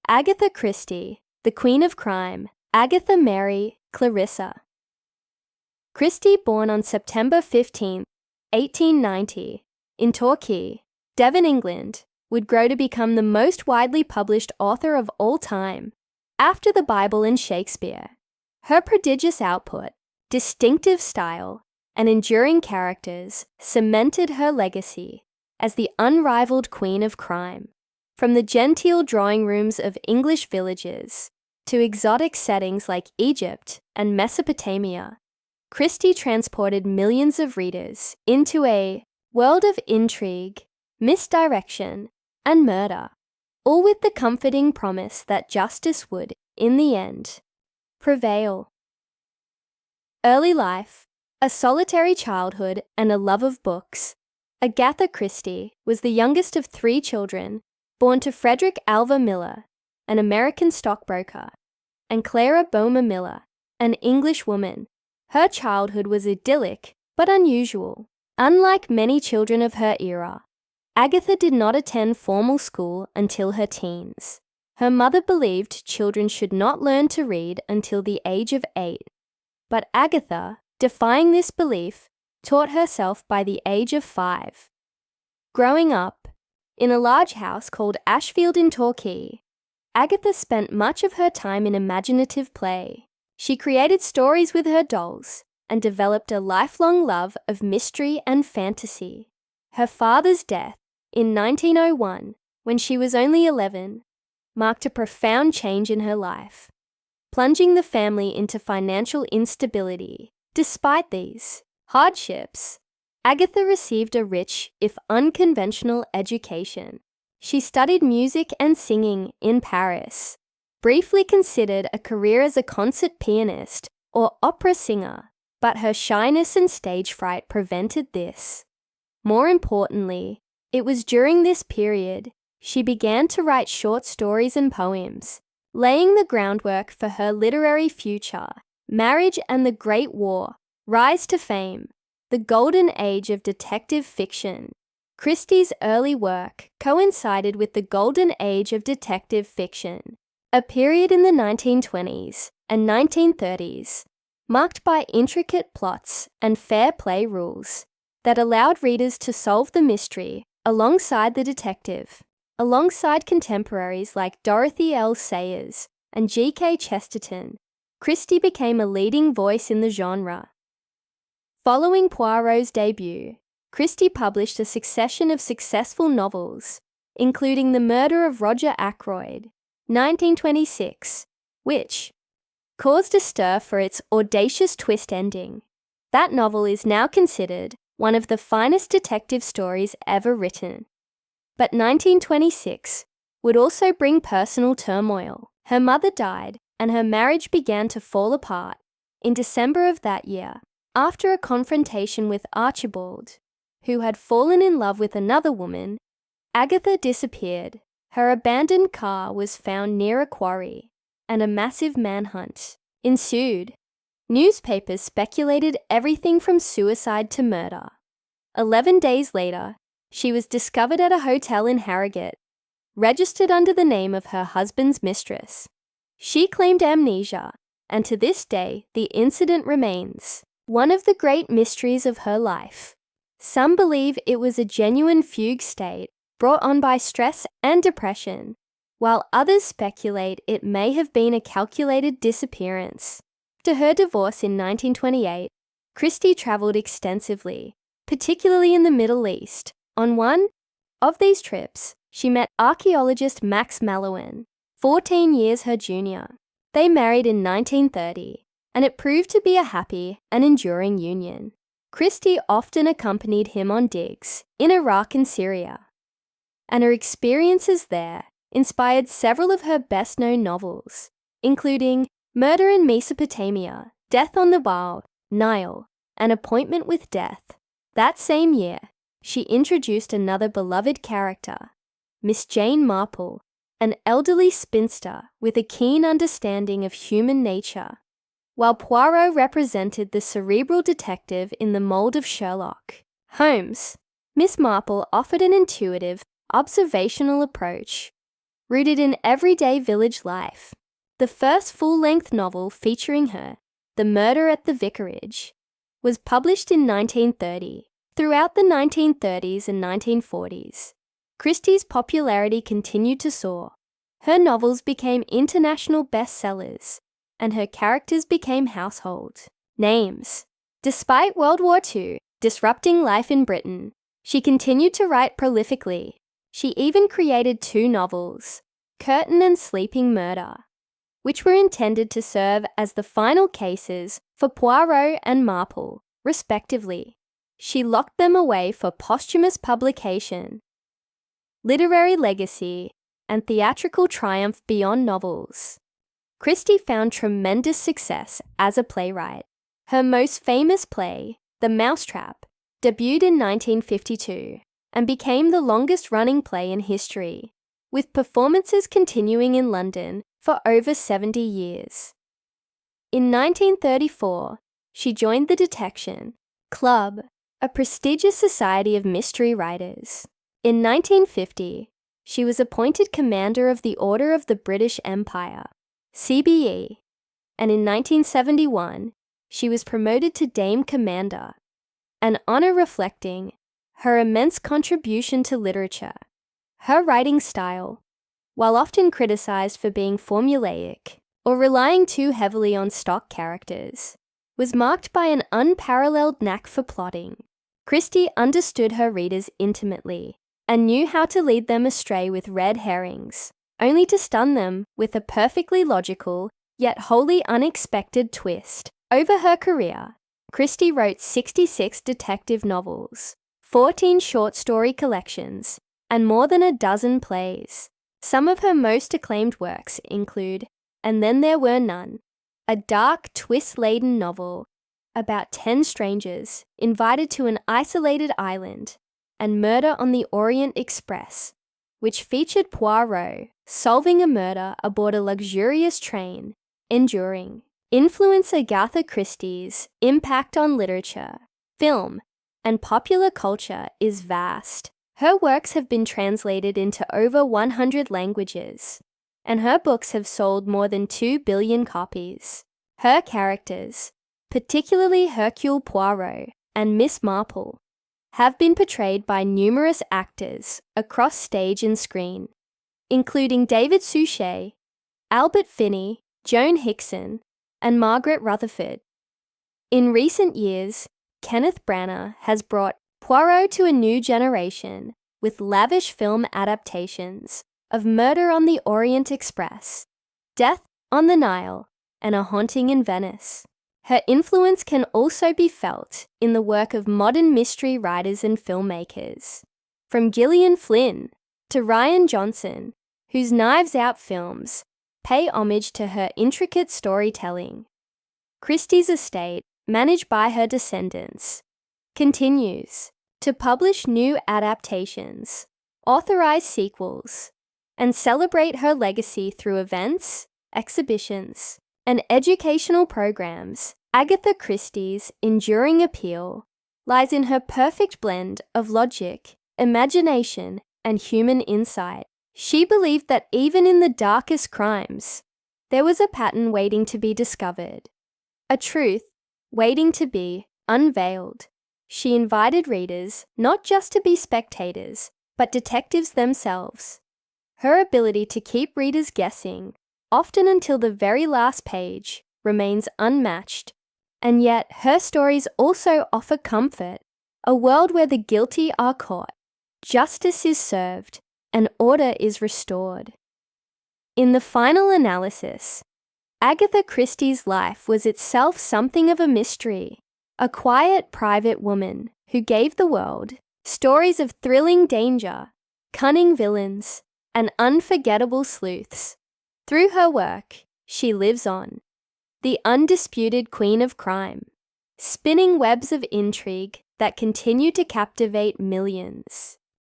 Agatha Christie, the Queen of Crime, Agatha Mary Clarissa. Christie, born on September 15, 1890, in Torquay, Devon, England, would grow to become the most widely published author of all time, after the Bible and Shakespeare. Her prodigious output, distinctive style, and enduring characters cemented her legacy as the unrivaled Queen of Crime. From the genteel drawing rooms of English villages to exotic settings like Egypt and Mesopotamia, Christie transported millions of readers into a world of intrigue, misdirection, and murder, all with the comforting promise that justice would, in the end, prevail. Early life, a solitary childhood, and a love of books, Agatha Christie was the youngest of 3 children born to Frederick Alva Miller, an American stockbroker, and Clara Boehmer Miller, an English woman. Her childhood was idyllic but unusual. Unlike many children of her era, Agatha did not attend formal school until her teens. Her mother believed children should not learn to read until the age of 8, but Agatha, defying this belief, taught herself by the age of 5. Growing up in a large house called Ashfield in Torquay, Agatha spent much of her time in imaginative play. She created stories with her dolls and developed a lifelong love of mystery and fantasy. Her father's death in 1901, when she was only 11, marked a profound change in her life, plunging the family into financial instability. Despite these hardships, Agatha received a rich, if unconventional, education. She studied music and singing in Paris, briefly considered a career as a concert pianist or opera singer, but her shyness and stage fright prevented this. More importantly, it was during this period she began to write short stories and poems, laying the groundwork for her literary future. Marriage and the Great War, rise to fame, the golden age of detective fiction. Christie's early work coincided with the golden age of detective fiction, a period in the 1920s and 1930s marked by intricate plots and fair play rules that allowed readers to solve the mystery alongside the detective. Alongside contemporaries like Dorothy L. Sayers and G.K. Chesterton, Christie became a leading voice in the genre. Following Poirot's debut, Christie published a succession of successful novels, including The Murder of Roger Ackroyd, 1926, which caused a stir for its audacious twist ending. That novel is now considered one of the finest detective stories ever written. But 1926 would also bring personal turmoil. Her mother died, and her marriage began to fall apart in December of that year. After a confrontation with Archibald, who had fallen in love with another woman, Agatha disappeared. Her abandoned car was found near a quarry, and a massive manhunt ensued. Newspapers speculated everything from suicide to murder. 11 days later, she was discovered at a hotel in Harrogate, registered under the name of her husband's mistress. She claimed amnesia, and to this day, the incident remains one of the great mysteries of her life. Some believe it was a genuine fugue state brought on by stress and depression, while others speculate it may have been a calculated disappearance. After her divorce in 1928, Christie travelled extensively, particularly in the Middle East. On one of these trips, she met archaeologist Max Mallowan, 14 years her junior. They married in 1930, and it proved to be a happy and enduring union. Christie often accompanied him on digs in Iraq and Syria, and her experiences there inspired several of her best-known novels, including Murder in Mesopotamia, Death on the Nile, and Appointment with Death. That same year, she introduced another beloved character, Miss Jane Marple, an elderly spinster with a keen understanding of human nature, while Poirot represented the cerebral detective in the mold of Sherlock Holmes. Miss Marple offered an intuitive, observational approach, rooted in everyday village life. The first full-length novel featuring her, The Murder at the Vicarage, was published in 1930. Throughout the 1930s and 1940s, Christie's popularity continued to soar. Her novels became international bestsellers, and her characters became household names. Despite World War II disrupting life in Britain, she continued to write prolifically. She even created 2 novels, Curtain and Sleeping Murder, which were intended to serve as the final cases for Poirot and Marple, respectively. She locked them away for posthumous publication. Literary legacy and theatrical triumph beyond novels. Christie found tremendous success as a playwright. Her most famous play, The Mousetrap, debuted in 1952 and became the longest-running play in history, with performances continuing in London for over 70 years. In 1934, she joined the Detection Club, a prestigious society of mystery writers. In 1950, she was appointed Commander of the Order of the British Empire, CBE, and in 1971, she was promoted to Dame Commander, an honor reflecting her immense contribution to literature. Her writing style, while often criticized for being formulaic or relying too heavily on stock characters, was marked by an unparalleled knack for plotting. Christie understood her readers intimately and knew how to lead them astray with red herrings, only to stun them with a perfectly logical yet wholly unexpected twist. Over her career, Christie wrote 66 detective novels, 14 short story collections, and more than a dozen plays. Some of her most acclaimed works include And Then There Were None, a dark, twist-laden novel about 10 strangers invited to an isolated island, and Murder on the Orient Express, which featured Poirot solving a murder aboard a luxurious train, enduring. Influence Agatha Christie's impact on literature, film, and popular culture is vast. Her works have been translated into over 100 languages, and her books have sold more than 2 billion copies. Her characters, particularly Hercule Poirot and Miss Marple, have been portrayed by numerous actors across stage and screen, including David Suchet, Albert Finney, Joan Hickson, and Margaret Rutherford. In recent years, Kenneth Branagh has brought Poirot to a new generation with lavish film adaptations of Murder on the Orient Express, Death on the Nile, and A Haunting in Venice. Her influence can also be felt in the work of modern mystery writers and filmmakers, from Gillian Flynn to Rian Johnson, whose Knives Out films pay homage to her intricate storytelling. Christie's estate, managed by her descendants, continues to publish new adaptations, authorize sequels, and celebrate her legacy through events, exhibitions, and educational programs. Agatha Christie's enduring appeal lies in her perfect blend of logic, imagination, and human insight. She believed that even in the darkest crimes, there was a pattern waiting to be discovered, a truth waiting to be unveiled. She invited readers not just to be spectators, but detectives themselves. Her ability to keep readers guessing, often until the very last page, remains unmatched. And yet, her stories also offer comfort, a world where the guilty are caught, justice is served, and order is restored. In the final analysis, Agatha Christie's life was itself something of a mystery, a quiet, private woman who gave the world stories of thrilling danger, cunning villains, and unforgettable sleuths. Through her work, she lives on, the undisputed queen of crime, spinning webs of intrigue that continue to captivate millions.